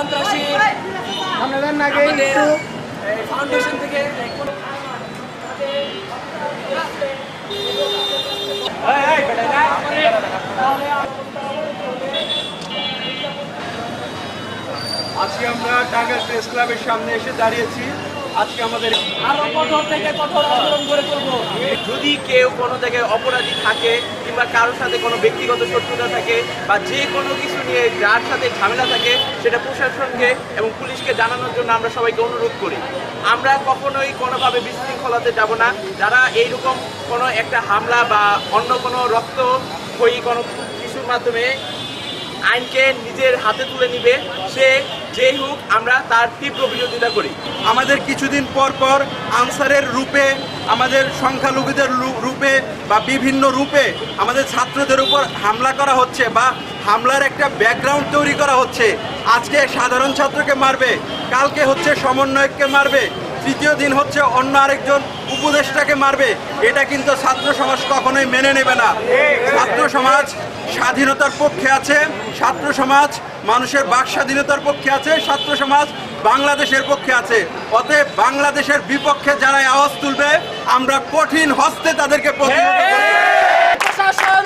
সন্ত্রাসী ফাউন্ডেশন থেকে আজকে আমরা টাঙ্গাইল প্রেস ক্লাবের সামনে এসে দাঁড়িয়েছি। আজকে আমাদের আরো কঠোর থেকে কঠোর আন্দোলন করে তুলবো। যদি কেউ কোনো জায়গায় অপরাধী থাকে কিংবা কারোর সাথে কোনো ব্যক্তিগত শত্রুতা থাকে বা যে কোনো কিছু নিয়ে যার সাথে ঝামেলা থাকে সেটা প্রশাসনকে এবং পুলিশকে জানানোর জন্য আমরা সবাইকে অনুরোধ করি। আমরা কখনোই কোনোভাবে বিশৃঙ্খলাতে যাব না। যারা এইরকম কোনো একটা হামলা বা অন্য কোনো রক্তক্ষয়ী কোনো কিছুর মাধ্যমে আইনকে নিজের হাতে তুলে নিবে, সে যেই হোক, আমরা তার তীব্র বিরোধিতা করি। আমাদের কিছুদিন পর পর আনসারের রূপে, আমাদের সংখ্যালঘুদের রূপে বা বিভিন্ন রূপে আমাদের ছাত্রদের উপর হামলা করা হচ্ছে বা হামলার একটা ব্যাকগ্রাউন্ড তৈরি করা হচ্ছে। আজকে সাধারণ ছাত্রকে মারবে, কালকে হচ্ছে সমন্বয়ককে মারবে, তৃতীয় দিন হচ্ছে অন্য আরেকজন উপদেষ্টাকে মারবে। এটা কিন্তু ছাত্র সমাজ কখনোই মেনে নেবে না। ছাত্র সমাজ স্বাধীনতার পক্ষে আছে, ছাত্র সমাজ মানুষের বাক স্বাধীনতার পক্ষে আছে, ছাত্র সমাজ বাংলাদেশের পক্ষে আছে। অতএব বাংলাদেশের বিপক্ষে যারা আওয়াজ তুলবে আমরা কঠিন হস্তে তাদেরকে প্রতিহত করব। প্রশাসন